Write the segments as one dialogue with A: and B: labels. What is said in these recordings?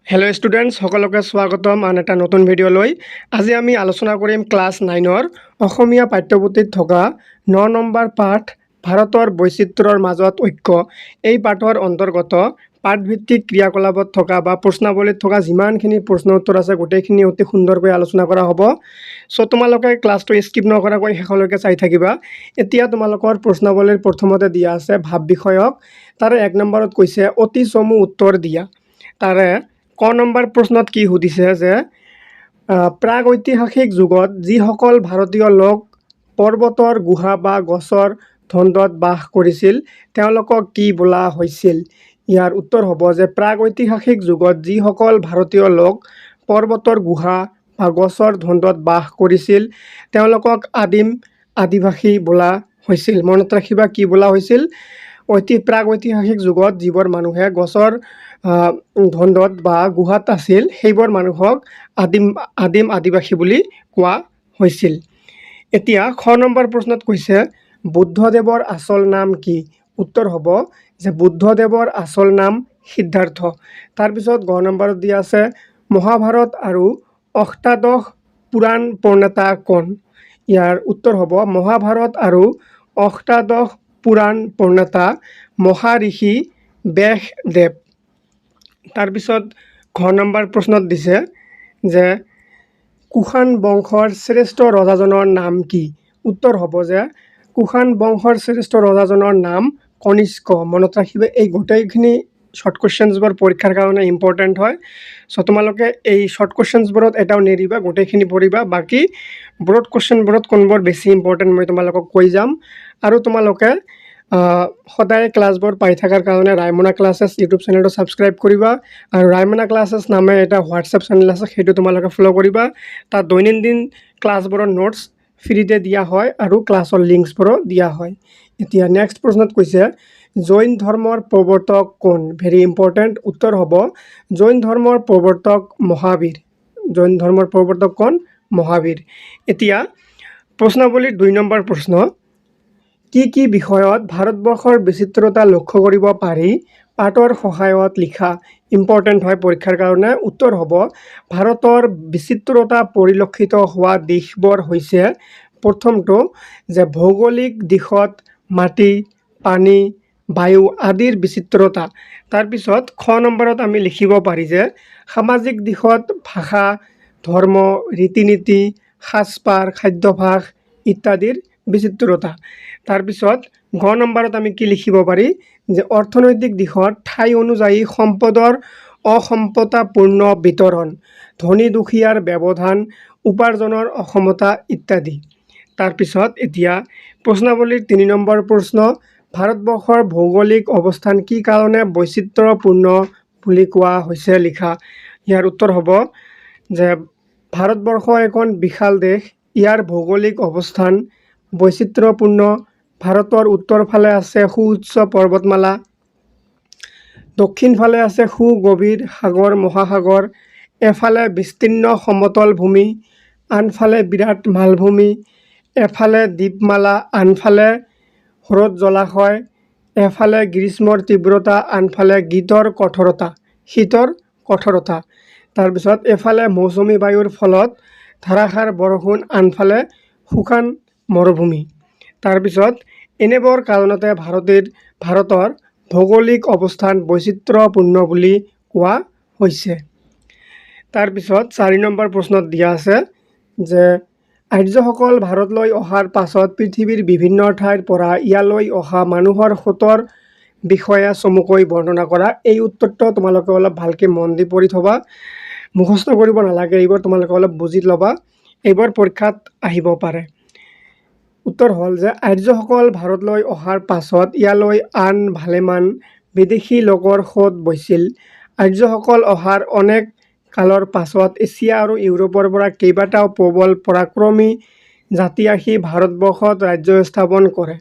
A: Hello' students সকলোকে স্বাগতম আন এটা নতুন ভিডিঅ'লৈ। আজি আমি আলোচনা কৰিম ক্লাছ 9ৰ অসমীয়া পাঠ্যপুথিত থকা 9 নম্বৰ পাঠ ভাৰতৰ বৈচিত্ৰ্যৰ মাজত ঐক্য। এই পাঠৰ অন্তৰ্গত পাঠভিত্তিক ক্ৰিয়াকলাপত থকা বা প্ৰশ্নাৱলীত থকা যিমানখিনি প্ৰশ্ন উত্তৰ আছে গোটেইখিনি অতি সুন্দৰকৈ আলোচনা কৰা হ'ব। চ' তোমালোকে ক্লাছটো স্কিপ নকৰাকৈ শেষলৈকে চাই থাকিবা। এতিয়া তোমালোকৰ প্ৰশ্নাৱলীৰ প্ৰথমতে দিয়া আছে ভাৱ বিষয়ক। তাৰে 1 নম্বৰত কৈছে অতি চমু উত্তৰ দিয়া। তাৰে ক নম্বৰ প্ৰশ্নত কি সুধিছে যে প্ৰাগৈতিহাসিক যুগত যিসকল ভাৰতীয় লোক পৰ্বতৰ গুহা বা গছৰ ধন্দত বাস কৰিছিল তেওঁলোকক কি বোলা হৈছিল? ইয়াৰ উত্তৰ হ'ব যে প্ৰাগৈতিহাসিক যুগত যিসকল ভাৰতীয় লোক পৰ্বতৰ গুহা বা গছৰ ধন্দত বাস কৰিছিল তেওঁলোকক আদিবাসী বোলা হৈছিল। মনত ৰাখিবা কি বোলা হৈছিল? প্ৰাগৈতিহাসিক যুগত যিবোৰ মানুহে গছৰ ধন্দত বা গুহাত আছিল সেইবোৰ মানুহক আদিবাসী বুলি কোৱা হৈছিল। এতিয়া খ নম্বৰ প্ৰশ্নত কৈছে বুদ্ধদেৱৰ আচল নাম কি? উত্তৰ হ'ব যে বুদ্ধদেৱৰ আচল নাম সিদ্ধাৰ্থ। তাৰপিছত গ নম্বৰত দিয়া আছে মহাভাৰত আৰু অষ্টাদশ পুৰাণ প্ৰণেতা কোন? ইয়াৰ উত্তৰ হ'ব মহাভাৰত আৰু অষ্টাদশ পুৰাণ প্ৰণেতা মহাঋষি ব্যাসদেৱ। তাৰপিছত ঘ নম্বৰ প্ৰশ্নত দিছে যে কুষাণ বংশৰ শ্ৰেষ্ঠ ৰজাজনৰ নাম কি? উত্তৰ হ'ব যে কুষাণ বংশৰ শ্ৰেষ্ঠ ৰজাজনৰ নাম কনিষ্ক। মনত ৰাখিবা এই গোটেইখিনি শ্বৰ্ট কুৱেশ্যনছবোৰ পৰীক্ষাৰ কাৰণে ইম্পৰ্টেণ্ট হয়। চ' তোমালোকে এই শ্বৰ্ট কুৱেশ্যনছবোৰত এটাও নেৰিবা, গোটেইখিনি পঢ়িবা। বাকী ব্ৰড কুৱেশ্যনবোৰত কোনবোৰ বেছি ইম্পৰ্টেণ্ট মই তোমালোকক কৈ যাম। আৰু তোমালোকে সদায় ক্লাছবোৰ পাই থকাৰ কাৰণে ৰাইমনা ক্লাছেছ ইউটিউব চেনেলটো ছাবস্ক্ৰাইব কৰিবা। আৰু ৰাইমনা ক্লাছেছ নামে এটা হোৱাটছএপ চেনেল আছে, সেইটো তোমালোকে ফ'ল' কৰিবা। তাত দৈনন্দিন ক্লাছবোৰৰ নোটছ ফ্ৰীতে দিয়া হয় আৰু ক্লাছৰ লিংকছবোৰো দিয়া হয়। এতিয়া নেক্সট প্ৰশ্নত কৈছে জৈন ধৰ্মৰ প্ৰৱৰ্তক কোন? Very important. উত্তৰ হ'ব জৈন ধৰ্মৰ প্ৰৱৰ্তক মহাবীৰ। জৈন ধৰ্মৰ প্ৰৱৰ্তক কোন? মহাবীৰ। এতিয়া প্ৰশ্নাৱলীৰ 2 নম্বৰ প্ৰশ্ন কি বিষয়ত ভাৰতবৰ্ষৰ বিচিত্ৰতা লক্ষ্য কৰিব পাৰি পাঠৰ সহায়ত লিখা? ইম্পৰ্টেণ্ট হয় পৰীক্ষাৰ কাৰণে। উত্তৰ হ'ব ভাৰতৰ বিচিত্ৰতা পৰিলক্ষিত হোৱা দিশবোৰ হৈছে প্ৰথমটো যে ভৌগোলিক দিশত মাটি, পানী, বায়ু আদিৰ বিচিত্ৰতা। তাৰপিছত খ নম্বৰত আমি লিখিব পাৰি যে সামাজিক দিশত ভাষা, ধৰ্ম, ৰীতি নীতি, সাজপাৰ, খাদ্যাভ্যাস ইত্যাদিৰ বিচিত্ৰতা। তাৰপিছত গ নম্বৰত আমি কি লিখিব পাৰি যে অৰ্থনৈতিক দিশত ঠাই অনুযায়ী সম্পদৰ অসমতাপূৰ্ণ বিতৰণ, ধনী দুখীয়াৰ ব্যৱধান, উপাৰ্জনৰ অসমতা ইত্যাদি। তাৰপিছত এতিয়া প্ৰশ্নাৱলীৰ 3 নম্বৰ প্ৰশ্ন ভাৰতবৰ্ষৰ ভৌগোলিক অৱস্থান কি কাৰণে বৈচিত্ৰ্যপূৰ্ণ বুলি কোৱা হৈছে লিখা? ইয়াৰ উত্তৰ হ'ব যে ভাৰতবৰ্ষ এখন বিশাল দেশ। ইয়াৰ ভৌগোলিক অৱস্থান বৈচিত্ৰ্যপূৰ্ণ। ভাৰতৰ উত্তৰ ফালে আছে সুউচ্চ পৰ্বতমালা, দক্ষিণ ফালে আছে সুগভীৰ সাগৰ মহাসাগৰ, এফালে বিস্তীৰ্ণ সমতল ভূমি, আনফালে বিৰাট মালভূমি, এফালে দ্বীপমালা, আনফালে হ্ৰদ জলাশয়, এফালে গ্ৰীষ্মৰ তীব্ৰতা, আনফালে শীতৰ কঠোৰতা। তাৰপিছত এফালে মৌচুমী বায়ুৰ ফলত ধাৰাসাৰ বৰষুণ, আনফালে শুকান মৰুভূমি। তাৰপিছত এনেবোৰ কাৰণতে ভাৰতৰ ভৌগোলিক অৱস্থান বৈচিত্ৰ্যপূৰ্ণ বুলি কোৱা হৈছে। তাৰপিছত 4 নম্বৰ প্ৰশ্নত দিয়া আছে যে আৰ্যসকল ভাৰতলৈ অহাৰ পাছত পৃথিৱীৰ বিভিন্ন ঠাইৰ পৰা ইয়ালৈ অহা মানুহৰ সোঁতৰ বিষয়ে চমুকৈ বৰ্ণনা কৰা। এই উত্তৰটো তোমালোকে অলপ ভালকৈ মন দি পঢ়ি থবা, মুখস্থ কৰিব নালাগে। এইবোৰ তোমালোকে অলপ বুজি ল'বা, এইবোৰ পৰীক্ষাত আহিব পাৰে। উত্তৰ হ'ল যে আৰ্যসকল ভাৰতলৈ অহাৰ পাছত ইয়ালৈ আন ভালেমান বিদেশী লোকৰ সোঁত বৈছিল। আৰ্যসকল অহাৰ অনেক কালৰ পাছত এছিয়া আৰু ইউৰোপৰ পৰা কেইবাটাও প্ৰবল পৰাক্ৰমী জাতি আহি ভাৰতবৰ্ষত ৰাজ্য স্থাপন কৰে।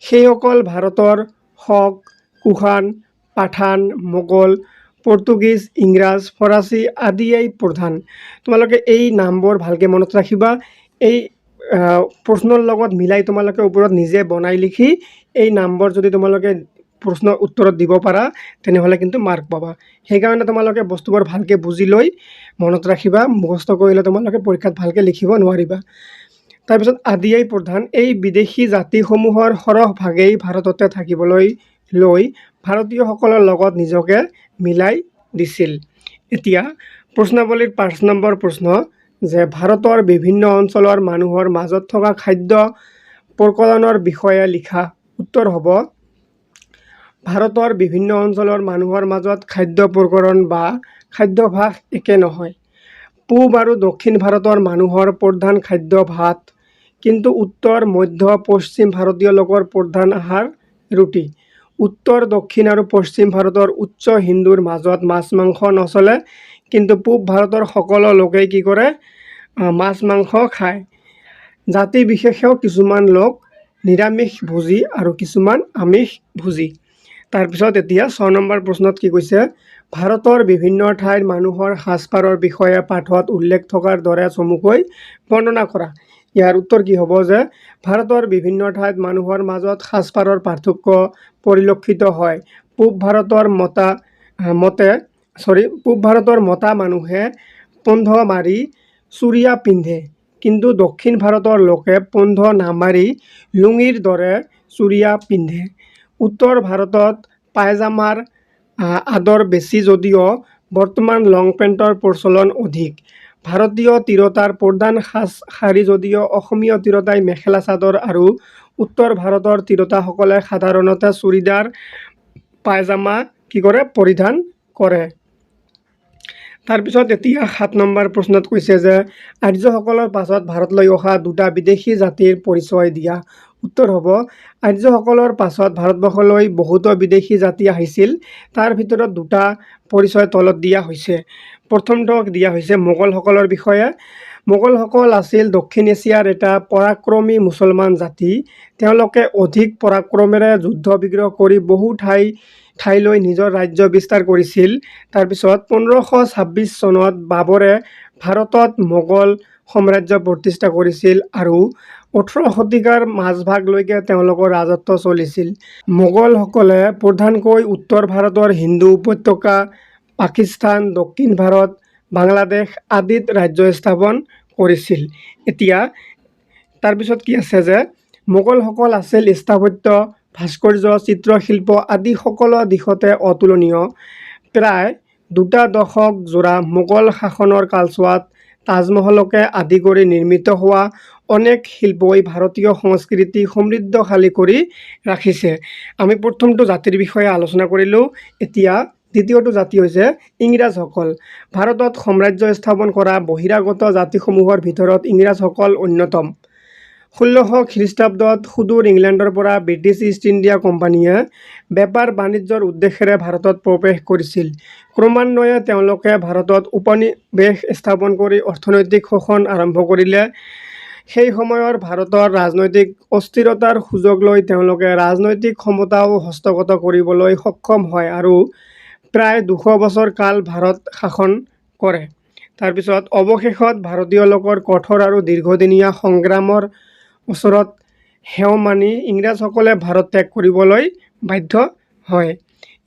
A: সেইসকল ভাৰতৰ শক, কুষাণ, পাঠান, মোগল, পৰ্তুগীজ, ইংৰাজ, ফৰাচী আদিয়েই প্ৰধান। তোমালোকে এই নামবোৰ ভালকৈ মনত ৰাখিবা। এই প্ৰশ্নৰ লগত মিলাই তোমালোকে ওপৰত নিজে বনাই লিখি এই নামবোৰ যদি তোমালোকে প্ৰশ্নৰ উত্তৰত দিব পাৰা তেনেহ'লে কিন্তু মাৰ্ক পাবা। সেইকাৰণে তোমালোকে বস্তুবোৰ ভালকৈ বুজি লৈ মনত ৰাখিবা, মুখস্থ কৰিলে তোমালোকে পৰীক্ষাত ভালকৈ লিখিব নোৱাৰিবা। তাৰপিছত আদিয়েই প্ৰধান এই বিদেশী জাতিসমূহৰ সৰহভাগেই ভাৰততে থাকিবলৈ লৈ ভাৰতীয়সকলৰ লগত নিজকে মিলাই দিছিল। এতিয়া প্ৰশ্নাৱলীৰ 5 নম্বৰ প্ৰশ্ন যে ভাৰতৰ বিভিন্ন অঞ্চলৰ মানুহৰ মাজত থকা খাদ্য প্ৰকৰণৰ বিষয়ে লিখা। উত্তৰ হ'ব ভাৰতৰ বিভিন্ন অঞ্চলৰ মানুহৰ মাজত খাদ্য প্ৰকৰণ বা খাদ্যাভ্যাস একে নহয়। পূব আৰু দক্ষিণ ভাৰতৰ মানুহৰ প্ৰধান খাদ্য ভাত, কিন্তু উত্তৰ মধ্য পশ্চিম ভাৰতীয় লোকৰ প্ৰধান আহাৰ ৰুটি। উত্তৰ দক্ষিণ আৰু পশ্চিম ভাৰতৰ উচ্চ হিন্দুৰ মাজত মাছ মাংস নচলে, কিন্তু পূব ভাৰতৰ সকলো লোকেই কি কৰে, মাছ মাংস খায়। জাতি বিশেষেও কিছুমান লোক নিৰামিষ ভোজী আৰু কিছুমান আমিষ ভোজী। তাৰপিছত এতিয়া 6 নম্বৰ প্ৰশ্নত কি কৈছে, ভাৰতৰ বিভিন্ন ঠাইৰ মানুহৰ সাজপাৰৰ বিষয়ে পাঠত উল্লেখ থকাৰ দৰে চমুকৈ বৰ্ণনা কৰা। ইয়াৰ উত্তৰ কি হ'ব যে ভাৰতৰ বিভিন্ন ঠাইত মানুহৰ মাজত সাজপাৰৰ পাৰ্থক্য পৰিলক্ষিত হয়। পূব ভাৰতৰ মতা মানুহে পন্ধ মাৰি চুৰিয়া পিন্ধে, কিন্তু দক্ষিণ ভাৰতৰ লোকে পন্ধ নামাৰি লুঙিৰ দৰে চুৰিয়া পিন্ধে। উত্তৰ ভাৰতত পায়জামাৰ আদৰ বেছি যদিও বৰ্তমান লং পেণ্টৰ প্ৰচলন অধিক। ভাৰতীয় তিৰোতাৰ প্ৰধান শাৰী যদিও অসমীয়া তিৰোতাই মেখেলা চাদৰ আৰু উত্তৰ ভাৰতৰ তিৰোতাসকলে সাধাৰণতে চুৰিদাৰ পায়জামা কি কৰে, পৰিধান কৰে। তাৰপিছত এতিয়া 7 নম্বৰ প্ৰশ্নত কৈছে যে আৰ্যসকলৰ পাছত ভাৰতলৈ অহা দুটা বিদেশী জাতিৰ পৰিচয় দিয়া। উত্তৰ হ'ব আৰ্যসকলৰ পাছত ভাৰতবৰ্ষলৈ বহুতো বিদেশী জাতি আহিছিল, তাৰ ভিতৰত দুটা পৰিচয় তলত দিয়া হৈছে। প্ৰথমটো দিয়া হৈছে মোগলসকলৰ বিষয়ে। মোগলসকল আছিল দক্ষিণ এছিয়াৰ এটা পৰাক্ৰমী মুছলমান জাতি। তেওঁলোকে অধিক পৰাক্ৰমেৰে যুদ্ধ বিগ্ৰহ কৰি বহু ঠাইলৈ নিজৰ ৰাজ্য বিস্তাৰ কৰিছিল। তাৰপিছত 1526 চনত বাবৰে ভাৰতত মোগল সাম্ৰাজ্য প্ৰতিষ্ঠা কৰিছিল আৰু 18 শতিকাৰ মাজভাগলৈকে তেওঁলোকৰ ৰাজত্ব চলিছিল। মোগলসকলে প্ৰধানকৈ উত্তৰ ভাৰতৰ হিন্দু উপত্যকা, পাকিস্তান, দক্ষিণ ভাৰত, বাংলাদেশ আদিত ৰাজ্য স্থাপন কৰিছিল। এতিয়া তাৰপিছত কি আছে যে মোগলসকল আছিল স্থাপত্য, ভাস্কৰ্য, চিত্ৰশিল্প আদি সকলো দিশতে অতুলনীয়। প্ৰায় 2 দশক জোৰা মোগল শাসনৰ কালছোৱাত তাজমহলকে আদি কৰি নিৰ্মিত হোৱা অনেক শিল্পই ভাৰতীয় সংস্কৃতি সমৃদ্ধশালী কৰি ৰাখিছে। আমি প্ৰথমটো জাতিৰ বিষয়ে আলোচনা কৰিলোঁ। এতিয়া দ্বিতীয়টো জাতি হৈছে ইংৰাজসকল। ভাৰতত সাম্ৰাজ্য স্থাপন কৰা বহিৰাগত জাতিসমূহৰ ভিতৰত ইংৰাজসকল অন্যতম। 1600 খ্ৰীষ্টাব্দত সুদূৰ ইংলেণ্ডৰ পৰা ব্ৰিটিছ ইষ্ট ইণ্ডিয়া কোম্পানীয়ে বেপাৰ বাণিজ্যৰ উদ্দেশ্যেৰে ভাৰতত প্ৰৱেশ কৰিছিল। ক্ৰমান্বয়ে তেওঁলোকে ভাৰতত উপনিৱেশ স্থাপন কৰি অৰ্থনৈতিক শোষণ আৰম্ভ কৰিলে। সেই সময়ৰ ভাৰতৰ ৰাজনৈতিক অস্থিৰতাৰ সুযোগ লৈ তেওঁলোকে ৰাজনৈতিক ক্ষমতাও হস্তগত কৰিবলৈ সক্ষম হয় আৰু প্ৰায় 200 বছৰ কাল ভাৰত শাসন কৰে। তাৰপিছত অৱশেষত ভাৰতীয় লোকৰ কঠোৰ আৰু দীৰ্ঘদিনীয়া সংগ্ৰামৰ ওচৰত সেও মানি ইংৰাজসকলে ভাৰত ত্যাগ কৰিবলৈ বাধ্য হয়।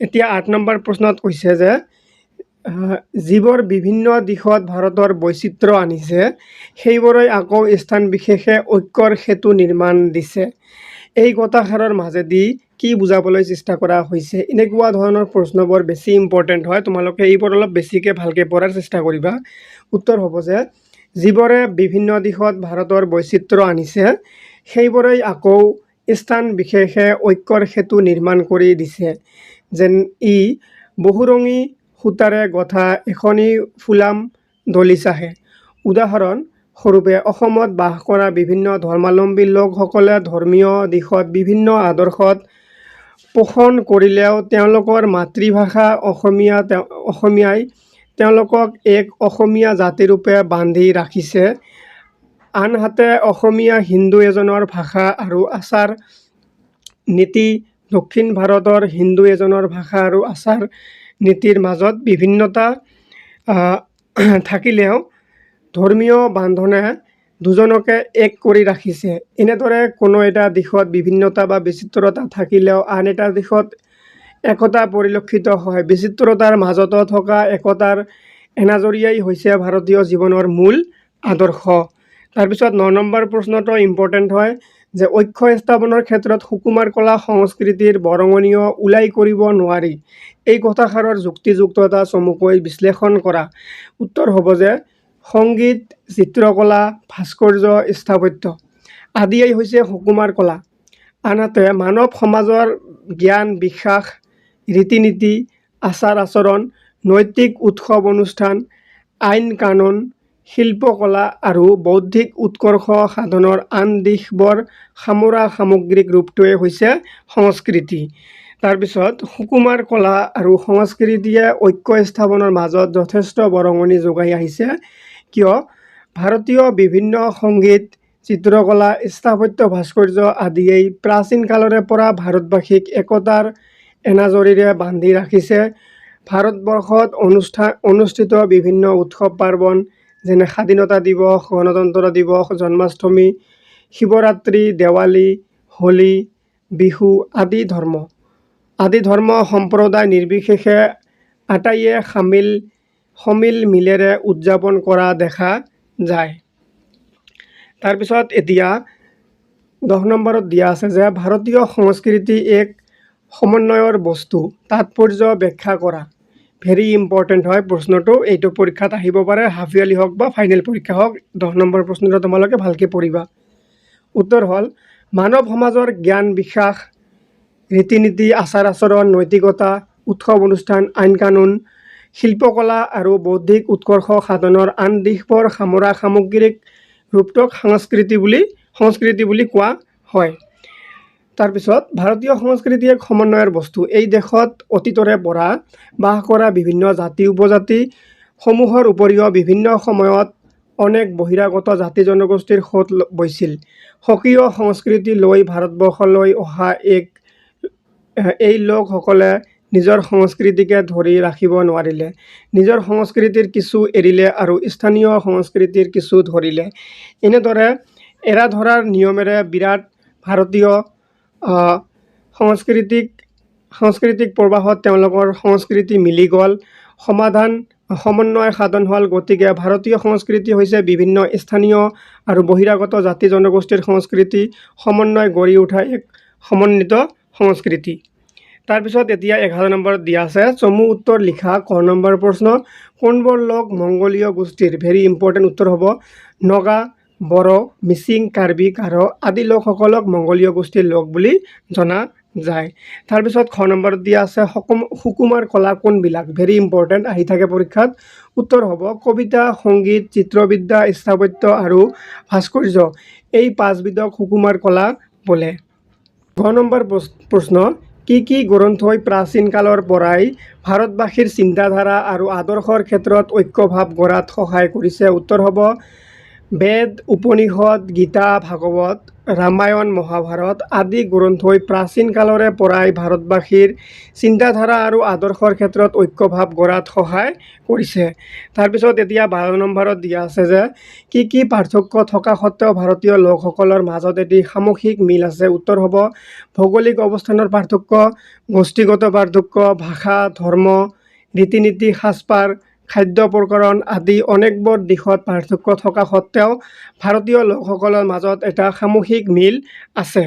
A: এতিয়া 8 নম্বৰ প্ৰশ্নত কৈছে যে যিবোৰ বিভিন্ন দিশত ভাৰতৰ বৈচিত্ৰ্য আনিছে, সেইবোৰেই আকৌ স্থান বিশেষে ঐক্যৰ সেতু নিৰ্মাণ দিছে। এই কথাষাৰৰ মাজেদি কি বুজাবলৈ চেষ্টা কৰা হৈছে? এনেকুৱা ধৰণৰ প্ৰশ্নবোৰ বেছি ইম্পৰ্টেণ্ট হয়, তোমালোকে এইবোৰ অলপ বেছিকৈ ভালকৈ পঢ়াৰ চেষ্টা কৰিবা। উত্তৰ হ'ব যে যিবোৰে বিভিন্ন দিশত ভাৰতৰ বৈচিত্ৰ্য আনিছে, সেইবোৰেই আকৌ স্থান বিশেষে ঐক্যৰ সেতু নিৰ্মাণ কৰি দিছে। যেন ই বহুৰঙী সূতাৰে গঠা এখনি ফুলাম দলিচাহে। উদাহৰণ স্বৰূপে অসমত বাস কৰা বিভিন্ন ধৰ্মাৱলম্বী লোকসকলে ধৰ্মীয় দিশত বিভিন্ন আদৰ্শত পোষণ কৰিলেও তেওঁলোকৰ মাতৃভাষা অসমীয়াই তেওঁলোকক এক অসমীয়া জাতিৰূপে বান্ধি ৰাখিছে। আনহাতে অসমীয়া হিন্দু এজনৰ ভাষা আৰু আচাৰ নীতি দক্ষিণ ভাৰতৰ হিন্দু এজনৰ ভাষা আৰু আচাৰ নীতিৰ মাজত বিভিন্নতা থাকিলেও ধৰ্মীয় বান্ধনে দুজনকে এক কৰি ৰাখিছে। এনেদৰে কোনো এটা দিশত বিভিন্নতা বা বিচিত্ৰতা থাকিলেও আন এটা দিশত একতা পৰিলক্ষিত হয়। বিচিত্ৰতাৰ মাজতো থকা একতাৰ এনাজৰীয়াই হৈছে ভাৰতীয় জীৱনৰ মূল আদৰ্শ। তাৰপিছত 9 নম্বৰ প্ৰশ্নটো ইম্পৰ্টেণ্ট হয় যে ঐক্য স্থাপনৰ ক্ষেত্ৰত সুকুমাৰ কলা সংস্কৃতিৰ বৰঙণিও ওলাই কৰিব নোৱাৰি। এই কথাষাৰৰ যুক্তিযুক্ততা চমুকৈ বিশ্লেষণ কৰা। উত্তৰ হ'ব যে সংগীত, চিত্ৰকলা, ভাস্কৰ্য, স্থাপত্য আদিয়েই হৈছে সুকুমাৰ কলা। আনহাতে মানৱ সমাজৰ জ্ঞান বিকাশ, ৰীতি-নীতি, আচাৰ-আচৰণ, নৈতিক উৎসৱ অনুষ্ঠান, আইন কানুন, শিল্পকলা আৰু বৌদ্ধিক উৎকৰ্ষ সাধনৰ আন দিশবোৰ সামৰা সামগ্ৰিক ৰূপটোৱে হৈছে সংস্কৃতি। তাৰপিছত সুকুমাৰ কলা আৰু সংস্কৃতিয়ে ঐক্য স্থাপনৰ মাজত যথেষ্ট বৰঙণি যোগাই আহিছে, কিয় ভাৰতীয় বিভিন্ন সংগীত, চিত্ৰকলা, স্থাপত্য, ভাস্কৰ্য আদিয়েই প্ৰাচীন কালৰে পৰা ভাৰতবাসীক একতাৰ এনাজৰীৰে বান্ধি ৰাখিছে। ভাৰতবৰ্ষত অনুষ্ঠিত বিভিন্ন উৎসৱ পাৰ্বণ যেনে স্বাধীনতা দিৱস, গণতন্ত্ৰ দিৱস, জন্মাষ্টমী, শিৱৰাত্ৰি, দেৱালী, হোলী, বিহু আদি ধৰ্ম সম্প্ৰদায় নিৰ্বিশেষে আটাইয়ে সমিল মিলেৰে উদযাপন কৰা দেখা যায়। তাৰপিছত এতিয়া 10 নম্বৰত দিয়া আছে যে ভাৰতীয় সংস্কৃতি এক সমন্বয়ৰ বস্তু, তাৎপৰ্য ব্যাখ্যা কৰা। ভেৰি ইম্পৰ্টেণ্ট হয় প্ৰশ্নটো, এইটো পৰীক্ষাত আহিব পাৰে, হাফ ইয়াৰলি হওক বা ফাইনেল পৰীক্ষা হওক। 10 নম্বৰ প্ৰশ্নটো তোমালোকে ভালকৈ পঢ়িবা। উত্তৰ হ'ল মানৱ সমাজৰ জ্ঞান বিকাশ, ৰীতি-নীতি, আচাৰ-আচৰণ, নৈতিকতা, উৎসৱ অনুষ্ঠান, আইন কানুন, শিল্পকলা আৰু বৌদ্ধিক উৎকৰ্ষ সাধনৰ আন দিশবোৰ সামৰা সামগ্ৰিক ৰূপটোক সংস্কৃতি বুলি কোৱা হয়। তাৰপিছত ভাৰতীয় সংস্কৃতি এক সমন্বয়ৰ বস্তু। এই দেশত অতীতৰে পৰা বাস কৰা বিভিন্ন জাতি উপজাতি সমূহৰ উপৰিও বিভিন্ন সময়ত অনেক বহিৰাগত জাতি জনগোষ্ঠীৰ সোঁত বৈছিল। স্বকীয় সংস্কৃতি লৈ ভাৰতবৰ্ষলৈ অহা এই লোকসকলে নিজৰ সংস্কৃতিকে ধৰি ৰাখিব নোৱাৰিলে। নিজৰ সংস্কৃতিৰ কিছু এৰিলে আৰু স্থানীয় সংস্কৃতিৰ কিছু ধৰিলে। এনেদৰে এৰা ধৰাৰ নিয়মেৰে বিৰাট ভাৰতীয় সাংস্কৃতিক প্ৰবাহত তেওঁলোকৰ সংস্কৃতি মিলি গ'ল, সমন্বয় সাধন হ'ল। গতিকে ভাৰতীয় সংস্কৃতি হৈছে বিভিন্ন স্থানীয় আৰু বহিৰাগত জাতি জনগোষ্ঠীৰ সংস্কৃতি সমন্বয় গঢ়ি উঠা এক সমন্বিত সংস্কৃতি। তাৰপিছত এতিয়া 11 নম্বৰত দিয়া আছে চমু উত্তৰ লিখা। ক নম্বৰ প্ৰশ্ন, কোনবোৰ লোক মংগোলীয় গোষ্ঠীৰ? ভেৰি ইম্পৰ্টেণ্ট উত্তৰ হ'ব নগা, বড়ো, মিচিং, কাৰ্বি, গাৰো আদি লোকসকলক মংগোলীয় গোষ্ঠীৰ লোক বুলি জনা যায়। তাৰপিছত খ নম্বৰত দিয়া আছে সুকুমাৰ কলা কোনবিলাক? ভেৰি ইম্পৰ্টেণ্ট, আহি থাকে পৰীক্ষাত। উত্তৰ হ'ব কবিতা, সংগীত, চিত্ৰবিদ্যা, স্থাপত্য আৰু ভাস্কৰ্য। এই 5 বিধক সুকুমাৰ কলা বোলে। গ নম্বৰ প্ৰশ্ন, কি গ্ৰন্থই প্ৰাচীন কালৰ পৰাই ভাৰতবাসীৰ চিন্তাধাৰা আৰু আদৰ্শৰ ক্ষেত্ৰত ঐক্যভাৱ গঢ়াত সহায় কৰিছে? উত্তৰ হ'ব বেদ, উপনিষদ, গীতা, ভাগৱত, ৰামায়ণ, মহাভাৰত আদি গ্ৰন্থই প্ৰাচীন কালৰে পৰাই ভাৰতবাসীৰ চিন্তাধাৰা আৰু আদৰ্শৰ ক্ষেত্ৰত ঐক্যভাৱ গঢ়াত সহায় কৰিছে। তাৰপিছত এতিয়া 12 নম্বৰত দিয়া আছে যে কি পাৰ্থক্য থকা সত্ত্বেও ভাৰতীয় লোকসকলৰ মাজত এটি সামূহিক মিল আছে? উত্তৰ হ'ব ভৌগোলিক অৱস্থানৰ পাৰ্থক্য, গোষ্ঠীগত পাৰ্থক্য, ভাষা, ধৰ্ম, ৰীতি-নীতি, সাজপাৰ, খাদ্য প্ৰকৰণ আদি অনেকবোৰ দিশত পাৰ্থক্য থকা সত্ত্বেও ভাৰতীয় লোকসকলৰ মাজত এটা সামূহিক মিল আছে।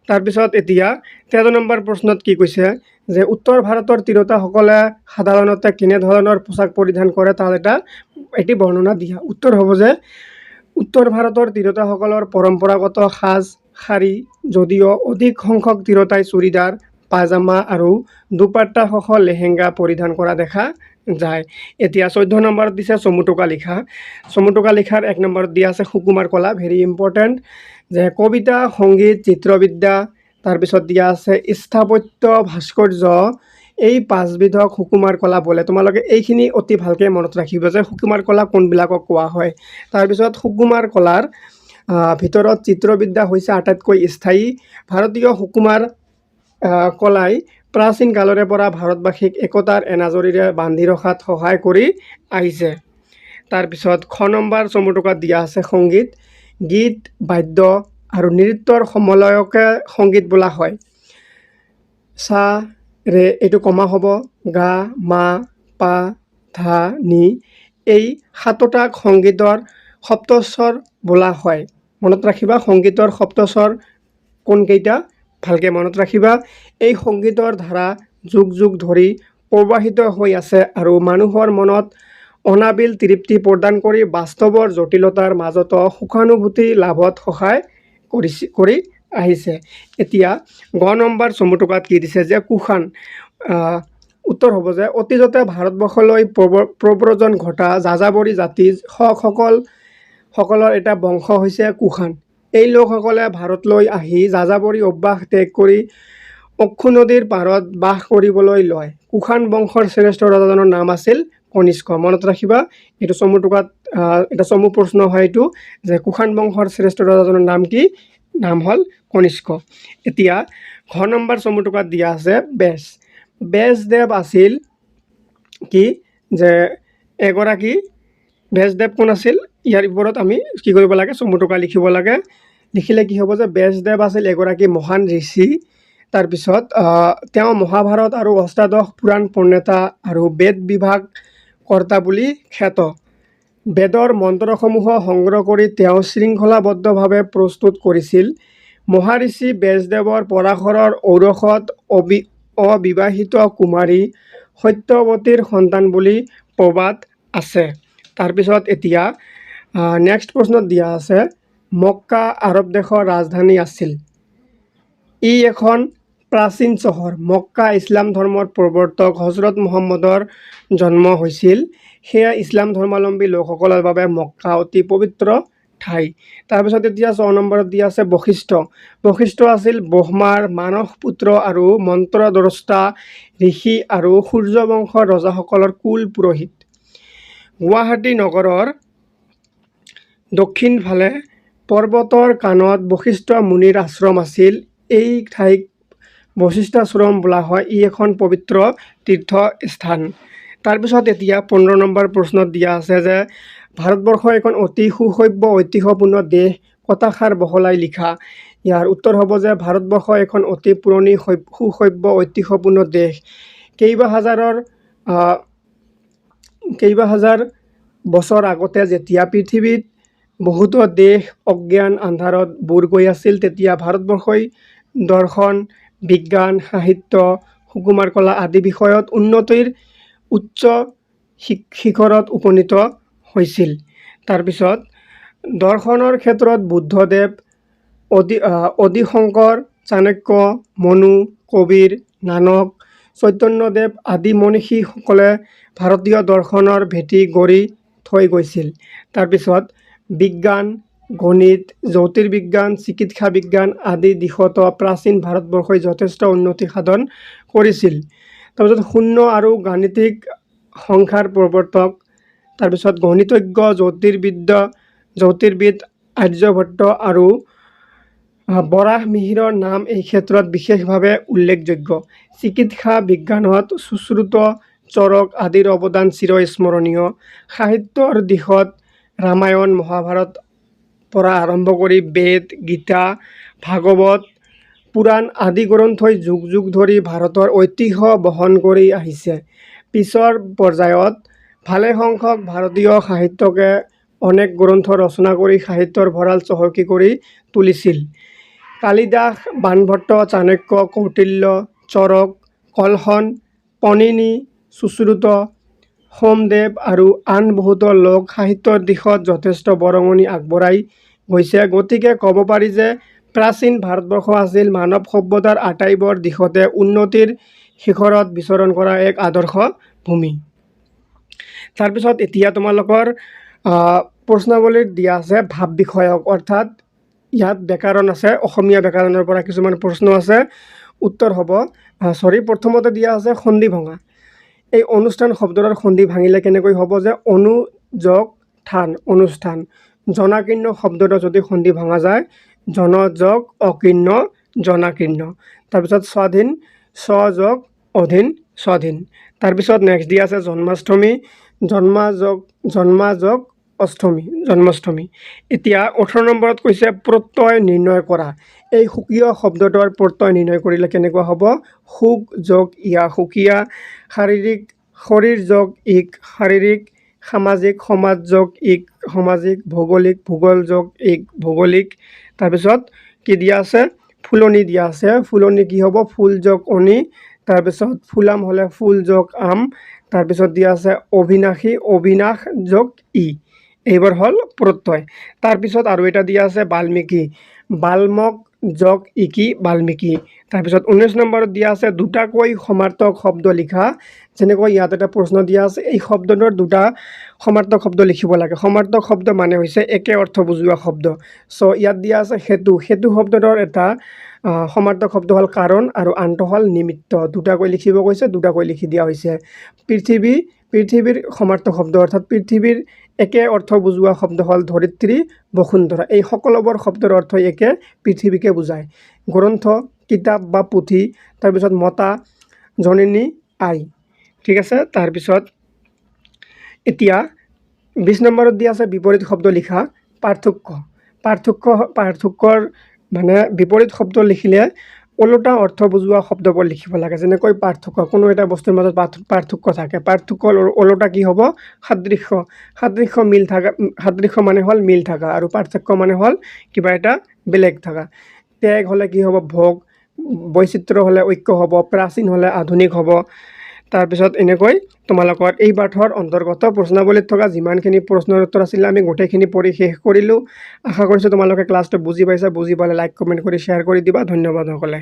A: তাৰপিছত এতিয়া 13 নম্বৰ প্ৰশ্নত কি কৈছে যে উত্তৰ ভাৰতৰ তিৰোতাসকলে সাধাৰণতে কেনেধৰণৰ পোছাক পৰিধান কৰে তাৰ এটি বৰ্ণনা দিয়া। উত্তৰ হ'ব যে উত্তৰ ভাৰতৰ তিৰোতাসকলৰ পৰম্পৰাগত সাজ শাৰী, যদিও অধিক সংখ্যক তিৰোতাই চুৰিদাৰ, পাজামা আৰু দুপাট্টাসহ লেহেংগা পৰিধান কৰা দেখা যায়। এতিয়া 14 নম্বৰত দিছে চমু টোকা লিখা। চমু টোকা লিখাৰ 1 নম্বৰত দিয়া আছে সুকুমাৰ কলা। ভেৰি ইম্পৰ্টেণ্ট যে কবিতা, সংগীত, চিত্ৰবিদ্যা, তাৰপিছত দিয়া আছে স্থাপত্য, ভাস্কৰ্য, এই 5 বিধক সুকুমাৰ কলা বোলে। তোমালোকে এইখিনি অতি ভালকৈ মনত ৰাখিব যে সুকুমাৰ কলা কোনবিলাকক কোৱা হয়। তাৰপিছত সুকুমাৰ কলাৰ ভিতৰত চিত্ৰবিদ্যা হৈছে আটাইতকৈ স্থায়ী। ভাৰতীয় সুকুমাৰ কলাই প্ৰাচীন কালৰে পৰা ভাৰতবাসীক একতাৰ এনাজৰীৰে বান্ধি ৰখাত সহায় কৰি আহিছে। তাৰপিছত খ নম্বৰ চমু টোকাত দিয়া আছে সংগীত, গীত, বাদ্য আৰু নৃত্যৰ সমলয়কে সংগীত বোলা হয়। চাহ, ৰে এইটো কমা হ'ব গা মা পা ধা নি এই সাতোটা সংগীতৰ সপ্তস্বৰ বোলা হয়। মনত ৰাখিবা সংগীতৰ সপ্তস্বৰ কোনকেইটা ভালকৈ মনত ৰাখিবা। এই সংগীতৰ ধাৰা যুগ যুগ ধৰি প্ৰবাহিত হৈ আছে আৰু মানুহৰ মনত অনাবিল তৃপ্তি প্ৰদান কৰি বাস্তৱৰ জটিলতাৰ মাজতো সুখানুভূতি লাভত সহায় কৰি আহিছে। এতিয়া গ নম্বৰ চমুটোকাত কি দিছে যে কুষাণ। উত্তৰ হ'ব যে অতীজতে ভাৰতবৰ্ষলৈ প্ৰব্ৰজন ঘটা যাযাবৰী জাতি সকলৰ এটা বংশ হৈছে কুষাণ। এই লোকসকলে ভাৰতলৈ আহি যাযাবৰী অভ্যাস ত্যাগ কৰি অক্ষু নদীৰ পাৰত বাস কৰিবলৈ লয়। কুষাণ বংশৰ শ্ৰেষ্ঠ ৰজাজনৰ নাম আছিল কনিষ্ক। মনত ৰাখিবা এইটো চমুটোকাত এটা চমু প্ৰশ্ন হয় এইটো যে কুষাণ বংশৰ শ্ৰেষ্ঠ ৰজাজনৰ নাম কি? নাম হ'ল কনিষ্ক। এতিয়া ঘ নম্বৰ চমুটোকাত দিয়া আছে বেজ। বেজদেৱ আছিল কি যে এগৰাকী বেজদেৱ কোন আছিল? ইয়াৰ ওপৰত আমি কি কৰিব লাগে? চমুটোকা লিখিব লাগে। লিখিলে কি হ'ব যে বেজদেৱ আছিল এগৰাকী মহান ঋষি। তাৰপিছত তেওঁ মহাভাৰত আৰু অষ্টাদশ পুৰাণ প্ৰণেতা আৰু বেদ বিভাগ কৰ্তা বুলি খ্যাত। বেদৰ মন্ত্ৰসমূহ সংগ্ৰহ কৰি তেওঁ শৃংখলাবদ্ধভাৱে প্ৰস্তুত কৰিছিল। মহাঋষি বেজদেৱৰ পৰাশৰৰ ঔৰসত অবিবাহিত কুমাৰী সত্যৱতীৰ সন্তান বুলি প্ৰবাদ আছে। তাৰপিছত এতিয়া নেক্সট প্ৰশ্নত দিয়া আছে মক্কা আৰৱ দেশৰ ৰাজধানী আছিল। ই এখন প্ৰাচীন চহৰ। মক্কা ইছলাম ধৰ্মৰ প্ৰৱৰ্তক হজৰত মুহাম্মদৰ জন্ম হৈছিল। সেয়া ইছলাম ধৰ্মাৱলম্বী লোকসকলৰ বাবে মক্কা অতি পবিত্ৰ ঠাই। তাৰপিছত এতিয়া 6 নম্বৰত দিয়া আছে বশিষ্ঠ। বশিষ্ঠ আছিল ব্ৰহ্মাৰ মানস পুত্ৰ আৰু মন্ত্ৰদ্ৰষ্টা ঋষি আৰু সূৰ্যবংশৰ ৰজাসকলৰ কুল পুৰোহিত। গুৱাহাটী নগৰৰ দক্ষিণ ফালে পৰ্বতৰ কাণত বশিষ্ঠ মুনিৰ আশ্ৰম আছিল। এই ঠাইক বশিষ্ঠাশ্ৰম বোলা হয়। ই এখন পবিত্ৰ তীৰ্থস্থান। তাৰপিছত এতিয়া 15 নম্বৰ প্ৰশ্নত দিয়া আছে যে ভাৰতবৰ্ষ এখন অতি সুসভ্য ঐতিহ্যপূৰ্ণ দেশ। কথাষাৰ বহলাই লিখা। ইয়াৰ উত্তৰ হ'ব যে ভাৰতবৰ্ষ এখন অতি পুৰণি সুসভ্য ঐতিহ্যপূৰ্ণ দেশ। কেইবা হাজাৰ বছৰ আগতে যেতিয়া পৃথিৱীত বহুতো দেশ অজ্ঞান আন্ধাৰত বুৰ গৈ আছিল, তেতিয়া ভাৰতবৰ্ষই দৰ্শন, বিজ্ঞান, সাহিত্য, সুকুমাৰ কলা আদি বিষয়ত উন্নতিৰ উচ্চ শিখৰত উপনীত হৈছিল। তাৰপিছত দৰ্শনৰ ক্ষেত্ৰত বুদ্ধদেৱ, অদিশংকৰ, চাণক্য, মনু, কবীৰ, নানক, চৈতন্যদেৱ আদি মনীষীসকলে ভাৰতীয় দৰ্শনৰ ভেটি গঢ়ি থৈ গৈছিল। তাৰপিছত বিজ্ঞান, গণিত, জ্যোতিৰ্বিজ্ঞান, চিকিৎসা বিজ্ঞান আদি দিশতো প্ৰাচীন ভাৰতবৰ্ষই যথেষ্ট উন্নতি সাধন কৰিছিল। তাৰপিছত শূন্য আৰু গাণিতিক সংখ্যাৰ প্ৰৱৰ্তক, তাৰপিছত গণিতজ্ঞ, জ্যোতিৰ্বিদ আৰ্যভট্ট আৰু বৰাহমিহিৰৰ নাম এই ক্ষেত্ৰত বিশেষভাৱে উল্লেখযোগ্য। চিকিৎসা বিজ্ঞানত সুশ্ৰুত, চৰক আদিৰ অৱদান চিৰস্মৰণীয়। সাহিত্যৰ দিশত ৰামায়ণ, মহাভাৰত পৰা আৰম্ভ কৰি বেদ, গীতা, ভাগৱত, পুৰাণ আদি গ্ৰন্থই যুগ যুগ ধৰি ভাৰতৰ ঐতিহ্য বহন কৰি আহিছে। পিছৰ পৰ্যায়ত ভালেসংখ্যক ভাৰতীয় সাহিত্যকে অনেক গ্ৰন্থ ৰচনা কৰি সাহিত্যৰ ভঁৰাল চহকী কৰি তুলিছিল। কালিদাস, বাণভট্ট, চাণক্য, কৌটিল্য, চৰক, কলহন, পনিনী, সুশ্ৰুত, সোমদেৱ আৰু আন বহুতো লোক সাহিত্যৰ দিশত যথেষ্ট বৰঙণি আগবঢ়াই গৈছে। গতিকে ক'ব পাৰি যে প্ৰাচীন ভাৰতবৰ্ষ আছিল মানৱ সভ্যতাৰ আটাইবোৰ দিশতে উন্নতিৰ শিখৰত বিচৰণ কৰা এক আদৰ্শ ভূমি। তাৰপিছত এতিয়া তোমালোকৰ প্ৰশ্নাৱলীত দিয়া আছে ভাৱ বিষয়ক, অৰ্থাৎ ইয়াত ব্যাকৰণ আছে, অসমীয়া ব্যাকৰণৰ পৰা কিছুমান প্ৰশ্ন আছে। উত্তৰ হ'ব প্ৰথমতে দিয়া আছে সন্ধি ভঙা। এই অনুষ্ঠান শব্দৰ সন্ধি ভাঙিলে কেনেকৈ হ'ব যে অনুযোগ ঠান, অনুষ্ঠান। জনাকীৰ্ণ শব্দটো যদি সন্ধি ভঙা যায় জনযোগ অকীৰ্ণ, জনাকীৰ্ণ। তাৰপিছত স্বাধীন, স্বযোগ অধীন, স্বাধীন। তাৰপিছত নেক্সট দিয়া আছে জন্মাষ্টমী, জন্মাযোগ অষ্টমী জন্মাষ্টমী। এতিয়া 18 নম্বৰত কৈছে প্ৰত্যয় নিৰ্ণয় কৰা। এই সুকীয় শব্দটোৰ প্ৰত্যয় নিৰ্ণয় কৰিলে কেনেকুৱা হ'ব? সুক যোগ ইয়া সুকীয়া, শাৰীৰিক শৰীৰ যোগ ইক শাৰীৰিক, সামাজিক সমাজ যোগ ইক সামাজিক, ভৌগোলিক ভূগোল যোগ ইক ভৌগোলিক। তাৰপিছত কি দিয়া আছে? ফুলনি দিয়া আছে। ফুলনি কি হ'ব? ফুল যোগ অনি। তাৰপিছত ফুলাম হ'লে ফুল যোগ আম। তাৰপিছত দিয়া আছে অভিনাশী অবিনাশ যোগ ই। এইবোৰ হ'ল প্ৰত্যয়। তাৰপিছত আৰু এটা দিয়া আছে বাল্মীকি, বাল্মক যোগ ইকি বাল্মীকি। তাৰপিছত 19 নম্বৰত দিয়া আছে দুটাকৈ সমাৰ্থক শব্দ লিখা। যেনেকৈ ইয়াত এটা প্ৰশ্ন দিয়া আছে, এই শব্দটোৰ দুটা সমাৰ্থক শব্দ লিখিব লাগে। সমাৰ্থক শব্দ মানে হৈছে একে অৰ্থ বুজোৱা শব্দ। চ' ইয়াত দিয়া আছে সেতু। সেতু শব্দটোৰ এটা সমাৰ্থক শব্দ হ'ল কাৰণ আৰু আনটো হ'ল নিমিত্ত। দুটাকৈ লিখিব কৈছে, দুটাকৈ লিখি দিয়া হৈছে। পৃথিৱী, পৃথিৱীৰ সমাৰ্থক শব্দ অৰ্থাৎ পৃথিৱীৰ একে অৰ্থ বুজোৱা শব্দ হ'ল ধৰিত্ৰী বসুন্ধৰা। এই সকলোবোৰ শব্দৰ অৰ্থ একে, পৃথিৱীকে বুজায়। গ্ৰন্থ কিতাপ বা পুথি। তাৰপিছত মতা জননী আই। ঠিক আছে। তাৰপিছত এতিয়া 20 নম্বৰত দিয়া আছে বিপৰীত শব্দ লিখা। পাৰ্থক্য, পাৰ্থক্যৰ মানে বিপৰীত শব্দ লিখিলে ওলোটা অৰ্থ বুজোৱা শব্দবোৰ লিখিব লাগে। যেনেকৈ পাৰ্থক্য, কোনো এটা বস্তুৰ মাজত পাৰ্থক্য থাকে। পাৰ্থক্যৰ ওলোটা কি হ'ব? সাদৃশ্য। সাদৃশ্য মিল থকা, সাদৃশ্য মানে হ'ল মিল থকা আৰু পাৰ্থক্য মানে হ'ল কিবা এটা বেলেগ থকা। ত্যাগ হ'লে কি হ'ব? ভোগ। বৈচিত্ৰ্য হ'লে ঐক্য হ'ব। প্ৰাচীন হ'লে আধুনিক হ'ব। তাৰপিছত এনেকৈ তোমালোকৰ এই পাঠৰ অন্তৰ্গত প্ৰশ্নাৱলীত থকা যিমানখিনি প্ৰশ্নৰ উত্তৰ আছিলে আমি গোটেইখিনি পঢ়ি শেষ কৰিলোঁ। আশা কৰিছোঁ তোমালোকে ক্লাছটো বুজি পাইছা। বুজি পালে লাইক কমেণ্ট কৰি শ্বেয়াৰ কৰি দিবা। ধন্যবাদ সকলে।